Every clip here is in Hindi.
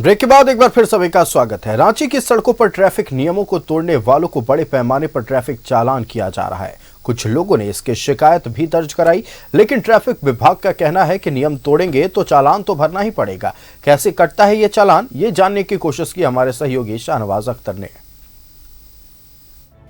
ब्रेक के बाद एक बार फिर सभी का स्वागत है। रांची की सड़कों पर ट्रैफिक नियमों को तोड़ने वालों को बड़े पैमाने पर ट्रैफिक चालान किया जा रहा है। कुछ लोगों ने इसकी शिकायत भी दर्ज कराई, लेकिन ट्रैफिक विभाग का कहना है कि नियम तोड़ेंगे तो चालान तो भरना ही पड़ेगा। कैसे कटता है ये चालान, ये जानने की कोशिश की हमारे सहयोगी शाहनवाज अख्तर ने।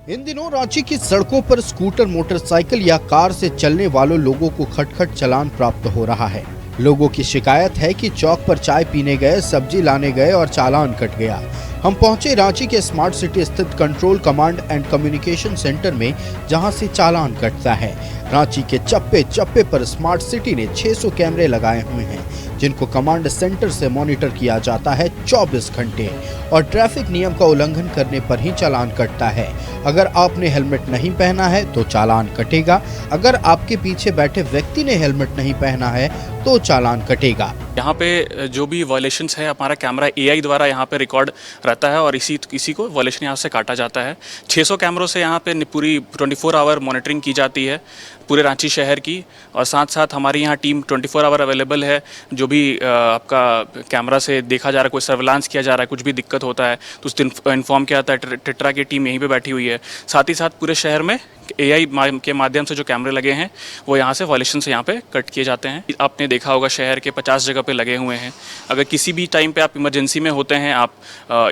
इन दिनों रांची की सड़कों पर स्कूटर, मोटरसाइकिल या कार से चलने वालों लोगों को खटखट चालान प्राप्त हो रहा है। लोगों की शिकायत है कि चौक पर चाय पीने गए, सब्जी लाने गए और चालान कट गया। हम पहुंचे रांची के स्मार्ट सिटी स्थित control command and communication centre में, जहां से चालान कटता है। रांची के चप्पे चप्पे पर स्मार्ट सिटी ने 600 कैमरे लगाए हुए हैं, जिनको कमांड सेंटर से मॉनिटर किया जाता है 24 घंटे, और ट्रैफिक नियम का उल्लंघन करने पर ही चालान कटता है। अगर आपने हेलमेट नहीं पहना है तो चालान कटेगा। अगर आपके पीछे बैठे व्यक्ति ने हेलमेट नहीं पहना है तो चालान कटेगा। यहाँ पे जो भी वायलेशंस है, हमारा कैमरा एआई द्वारा यहाँ पे रिकॉर्ड रहता है और इसी को वायलेशन यहाँ से काटा जाता है। 600 कैमरों से यहाँ पे पूरी 24 आवर मॉनिटरिंग की जाती है पूरे रांची शहर की, और साथ साथ हमारी यहाँ टीम 24 आवर अवेलेबल है। जो भी आपका कैमरा से देखा जा रहा है, कोई सर्विलांस किया जा रहा है, कुछ भी दिक्कत होता है तो उस दिन इन्फॉर्म किया जाता है। टेट्रा की टीम यहीं पे बैठी हुई है। साथ ही साथ पूरे शहर में एआई के माध्यम से जो कैमरे लगे हैं वो यहाँ से वायलेशन से यहाँ पे कट किए जाते हैं। आपने देखा होगा शहर के 50 जगह पे लगे हुए हैं। अगर किसी भी टाइम पे आप इमरजेंसी में होते हैं, आप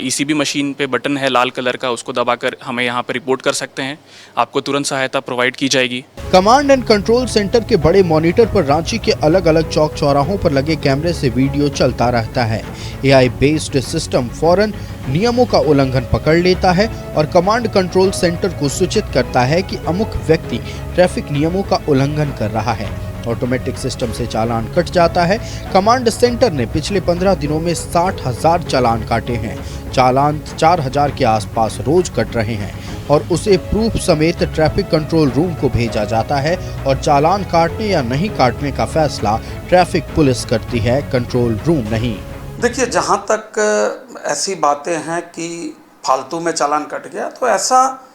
ईसीबी मशीन पे बटन है लाल कलर का, उसको दबाकर हमें यहाँ पे रिपोर्ट कर सकते हैं। आपको तुरंत सहायता प्रोवाइड की जाएगी। कमांड एंड कंट्रोल सेंटर के बड़े मॉनिटर पर रांची के अलग अलग चौक चौराहों पर लगे कैमरे से वीडियो चलता रहता है। एआई बेस्ड सिस्टम फौरन नियमों का उल्लंघन पकड़ लेता है और कमांड कंट्रोल सेंटर को सूचित करता है कि अमुक व्यक्ति ट्रैफिक नियमों का उल्लंघन कर रहा है। ऑटोमेटिक सिस्टम से चालान कट जाता है। कमांड सेंटर ने पिछले 15 दिनों में 60,000 चालान काटे हैं। चालान 4,000 के आसपास रोज कट रहे हैं और उसे प्रूफ समेत ट्रैफिक कंट्रोल रूम को भेजा जाता है, और चालान काटने या नहीं काटने का फैसला ट्रैफिक पुलिस करती है, कंट्रोल रूम नहीं। देखिए, जहाँ तक ऐसी बातें हैं कि फालतू में चालान कट गया, तो ऐसा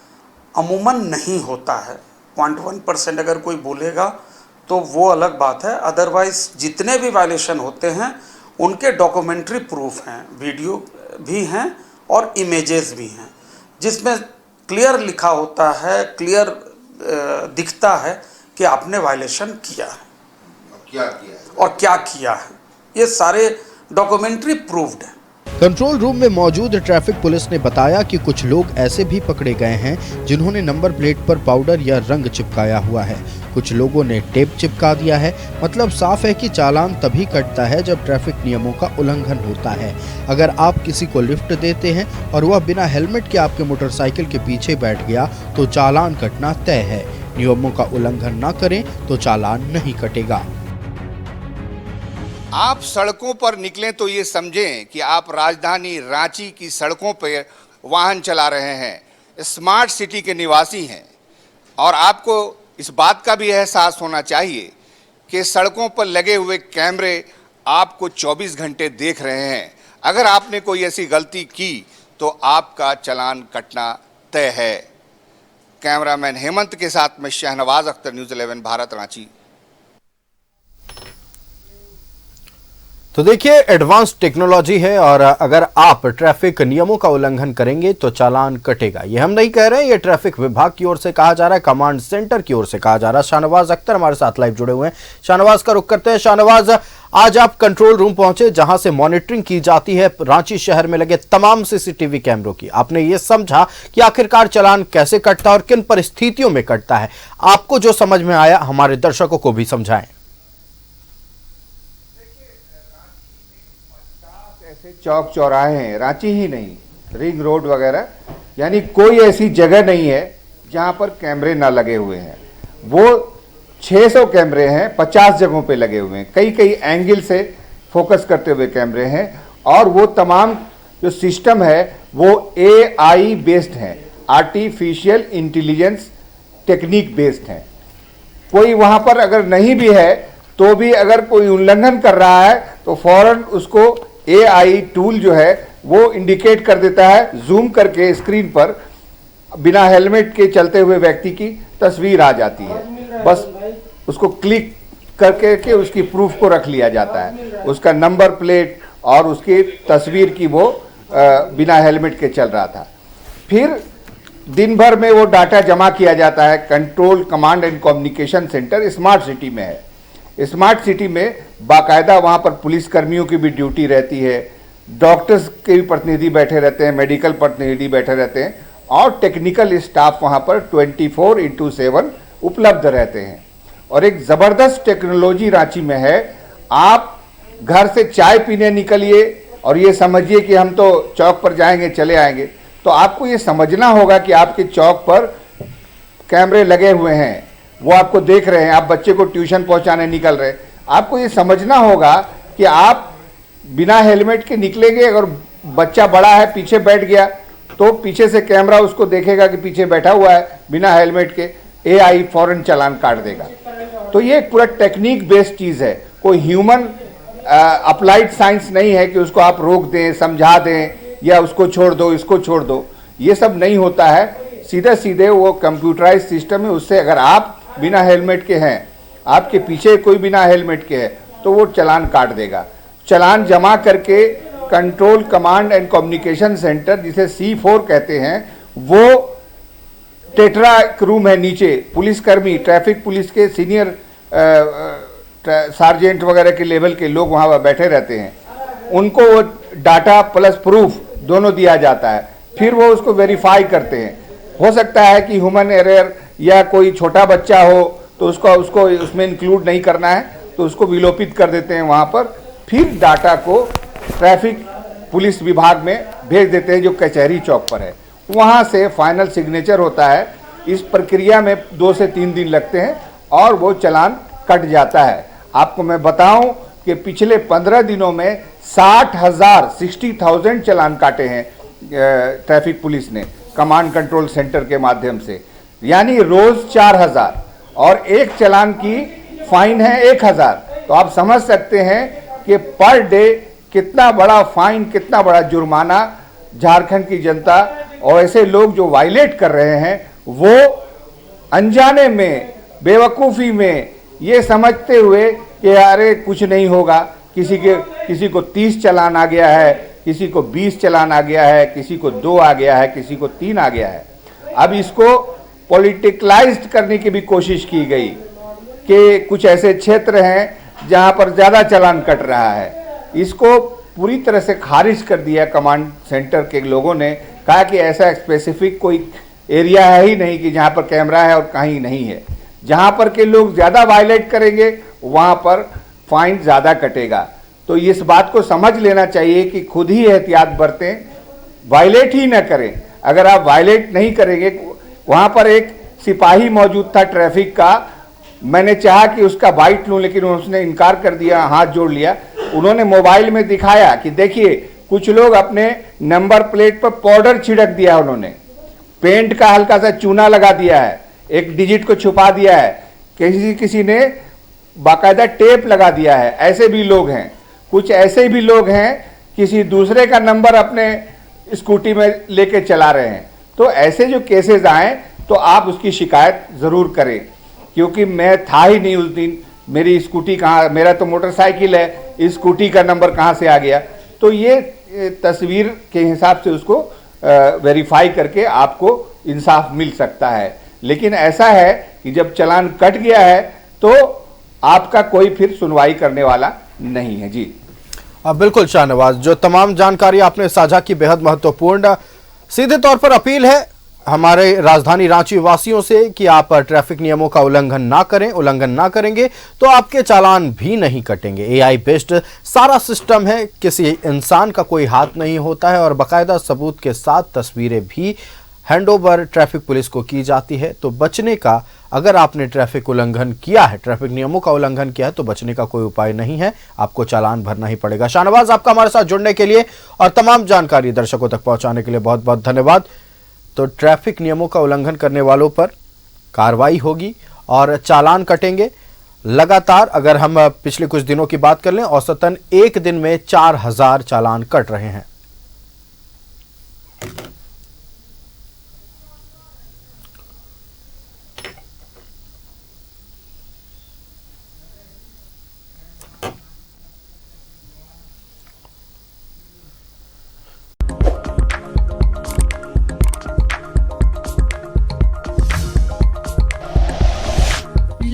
अमूमन नहीं होता है। 0.1% अगर कोई बोलेगा तो वो अलग बात है। अदरवाइज जितने भी वायलेशन होते हैं उनके डॉक्यूमेंट्री प्रूफ हैं, वीडियो भी हैं और इमेजेस भी हैं, जिसमें क्लियर लिखा होता है, क्लियर दिखता है कि आपने वायलेशन किया है और क्या किया है। ये सारे डॉक्यूमेंट्री प्रूव्ड है। कंट्रोल रूम में मौजूद ट्रैफिक पुलिस ने बताया कि कुछ लोग ऐसे भी पकड़े गए हैं जिन्होंने नंबर प्लेट पर पाउडर या रंग चिपकाया हुआ है। कुछ लोगों ने टेप चिपका दिया है। मतलब साफ है कि चालान तभी कटता है जब ट्रैफिक नियमों का उल्लंघन होता है। अगर आप किसी को लिफ्ट देते हैं और वह बिना हेलमेट के आपके मोटरसाइकिल के पीछे बैठ गया तो चालान कटना तय है। नियमों का उल्लंघन न करें तो चालान नहीं कटेगा। आप सड़कों पर निकलें तो ये समझें कि आप राजधानी रांची की सड़कों पर वाहन चला रहे हैं, स्मार्ट सिटी के निवासी हैं, और आपको इस बात का भी एहसास होना चाहिए कि सड़कों पर लगे हुए कैमरे आपको 24 घंटे देख रहे हैं। अगर आपने कोई ऐसी गलती की तो आपका चालान कटना तय है। कैमरामैन हेमंत के साथ में शाहनवाज अख्तर, न्यूज़ 11 भारत, रांची। तो देखिए, एडवांस टेक्नोलॉजी है और अगर आप ट्रैफिक नियमों का उल्लंघन करेंगे तो चालान कटेगा। ये हम नहीं कह रहे हैं, ये ट्रैफिक विभाग की ओर से कहा जा रहा है, कमांड सेंटर की ओर से कहा जा रहा है। शाहनवाज अख्तर हमारे साथ लाइव जुड़े हुए हैं। शाहनवाज का रुख करते हैं। शाहनवाज, आज आप कंट्रोल रूम पहुंचे जहां से मॉनिटरिंग की जाती है रांची शहर में लगे तमाम सीसीटीवी कैमरों की। आपने ये समझा कि आखिरकार चालान कैसे कटता है और किन परिस्थितियों में कटता है। आपको जो समझ में आया हमारे दर्शकों को भी समझाएं। चौक चौराहे हैं, रांची ही नहीं, रिंग रोड वगैरह, यानी कोई ऐसी जगह नहीं है जहां पर कैमरे ना लगे हुए हैं। वो 600 कैमरे हैं, 50 जगहों पे लगे हुए हैं, कई कई एंगल से फोकस करते हुए कैमरे हैं, और वो तमाम जो सिस्टम है वो AI बेस्ड है, आर्टिफिशियल इंटेलिजेंस टेक्निक बेस्ड है। कोई वहां पर अगर नहीं भी है तो भी अगर कोई उल्लंघन कर रहा है तो फौरन उसको AI टूल जो है वो इंडिकेट कर देता है, जूम करके स्क्रीन पर बिना हेलमेट के चलते हुए व्यक्ति की तस्वीर आ जाती है। बस उसको क्लिक करके उसकी प्रूफ को रख लिया जाता है, उसका नंबर प्लेट और उसकी तस्वीर की वो बिना हेलमेट के चल रहा था। फिर दिन भर में वो डाटा जमा किया जाता है। Control command and communication centre smart city में है। स्मार्ट सिटी में बाकायदा वहाँ पर पुलिस कर्मियों की भी ड्यूटी रहती है, डॉक्टर्स के भी प्रतिनिधि बैठे रहते हैं, मेडिकल प्रतिनिधि बैठे रहते हैं और टेक्निकल स्टाफ वहाँ पर 24/7 उपलब्ध रहते हैं। और एक ज़बरदस्त टेक्नोलॉजी रांची में है। आप घर से चाय पीने निकलिए और ये समझिए कि हम तो चौक पर जाएंगे चले आएंगे, तो आपको ये समझना होगा कि आपके चौक पर कैमरे लगे हुए हैं, वो आपको देख रहे हैं। आप बच्चे को ट्यूशन पहुंचाने निकल रहे हैं, आपको ये समझना होगा कि आप बिना हेलमेट के निकलेंगे, अगर बच्चा बड़ा है पीछे बैठ गया तो पीछे से कैमरा उसको देखेगा कि पीछे बैठा हुआ है बिना हेलमेट के, AI फौरन चालान काट देगा। तो ये पूरा टेक्निक बेस्ड चीज़ है, कोई ह्यूमन अप्लाइड साइंस नहीं है कि उसको आप रोक दें, समझा दें या उसको छोड़ दो, इसको छोड़ दो, ये सब नहीं होता है। सीधे सीधे वो कंप्यूटराइज सिस्टम है, उससे अगर आप बिना हेलमेट के हैं, आपके पीछे कोई बिना हेलमेट के है, तो वो चालान काट देगा। चालान जमा करके control command and communication centre, जिसे C4 कहते हैं, वो टेट्रा रूम है नीचे, पुलिसकर्मी, ट्रैफिक पुलिस के सीनियर सार्जेंट वगैरह के लेवल के लोग वहाँ पर बैठे रहते हैं। उनको वो डाटा प्लस प्रूफ दोनों दिया जाता है, फिर वो उसको वेरीफाई करते हैं। हो सकता है कि ह्यूमन एरर या कोई छोटा बच्चा हो तो उसको उसमें इंक्लूड नहीं करना है, तो उसको विलोपित कर देते हैं वहाँ पर। फिर डाटा को ट्रैफिक पुलिस विभाग में भेज देते हैं जो कचहरी चौक पर है, वहाँ से फाइनल सिग्नेचर होता है। इस प्रक्रिया में 2 से 3 दिन लगते हैं और वो चालान कट जाता है। आपको मैं बताऊं कि पिछले 15 दिनों में 60,000 चालान काटे हैं ट्रैफिक पुलिस ने कमांड कंट्रोल सेंटर के माध्यम से, यानी रोज 4,000 और एक चालान की फाइन है 1,000। तो आप समझ सकते हैं कि पर डे कितना बड़ा फाइन, कितना बड़ा जुर्माना झारखंड की जनता और ऐसे लोग जो वायलेट कर रहे हैं वो अनजाने में, बेवकूफ़ी में, ये समझते हुए कि अरे कुछ नहीं होगा, किसी को 30 चालान आ गया है, किसी को 20 चालान आ गया है, किसी को 2 आ गया है, किसी को 3 आ गया है। अब इसको पॉलिटिकलाइज्ड करने की भी कोशिश की गई कि कुछ ऐसे क्षेत्र हैं जहां पर ज़्यादा चालान कट रहा है। इसको पूरी तरह से खारिज कर दिया कमांड सेंटर के लोगों ने, कहा कि ऐसा स्पेसिफिक कोई एरिया है ही नहीं कि जहां पर कैमरा है और कहीं नहीं है। जहां पर के लोग ज़्यादा वायलेट करेंगे वहां पर फाइन ज़्यादा कटेगा। तो इस बात को समझ लेना चाहिए कि खुद ही एहतियात बरतें, वायलेट ही ना करें। अगर आप वायलेट नहीं करेंगे, वहां पर एक सिपाही मौजूद था ट्रैफिक का, मैंने चाहा कि उसका बाइट लूं लेकिन उसने इनकार कर दिया, हाथ जोड़ लिया। उन्होंने मोबाइल में दिखाया कि देखिए कुछ लोग अपने नंबर प्लेट पर पाउडर छिड़क दिया, उन्होंने पेंट का हल्का सा चूना लगा दिया है, एक डिजिट को छुपा दिया है, किसी ने बाकायदा टेप लगा दिया है। ऐसे भी लोग हैं, कुछ ऐसे भी लोग हैं किसी दूसरे का नंबर अपने स्कूटी में लेके चला रहे हैं। तो ऐसे जो केसेस आए तो आप उसकी शिकायत ज़रूर करें, क्योंकि मैं था ही नहीं उस दिन, मेरी स्कूटी कहाँ, मेरा तो मोटरसाइकिल है, इस स्कूटी का नंबर कहाँ से आ गया। तो ये तस्वीर के हिसाब से उसको वेरीफाई करके आपको इंसाफ मिल सकता है। लेकिन ऐसा है कि जब चालान कट गया है तो आपका कोई फिर सुनवाई करने वाला नहीं है। जी बिल्कुल शाहनवाज, जो तमाम जानकारी आपने साझा की बेहद महत्वपूर्ण। सीधे तौर पर अपील है हमारे राजधानी रांची वासियों से कि आप ट्रैफिक नियमों का उल्लंघन ना करें। उल्लंघन ना करेंगे तो आपके चालान भी नहीं कटेंगे। AI बेस्ड सारा सिस्टम है, किसी इंसान का कोई हाथ नहीं होता है और बाकायदा सबूत के साथ तस्वीरें भी हैंडओवर ट्रैफिक पुलिस को की जाती है। तो बचने का, अगर आपने ट्रैफिक उल्लंघन किया है, ट्रैफिक नियमों का उल्लंघन किया है, तो बचने का कोई उपाय नहीं है, आपको चालान भरना ही पड़ेगा। शाहनवाज, आपका हमारे साथ जुड़ने के लिए और तमाम जानकारी दर्शकों तक पहुंचाने के लिए बहुत बहुत धन्यवाद। तो ट्रैफिक नियमों का उल्लंघन करने वालों पर कार्रवाई होगी और चालान कटेंगे लगातार। अगर हम पिछले कुछ दिनों की बात कर लें, औसतन एक दिन में 4,000 चालान कट रहे हैं।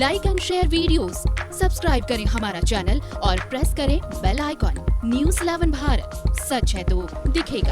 Like and share videos, subscribe करें हमारा चैनल और प्रेस करें बेल आइकॉन। News 11 भारत, सच है तो दिखेगा।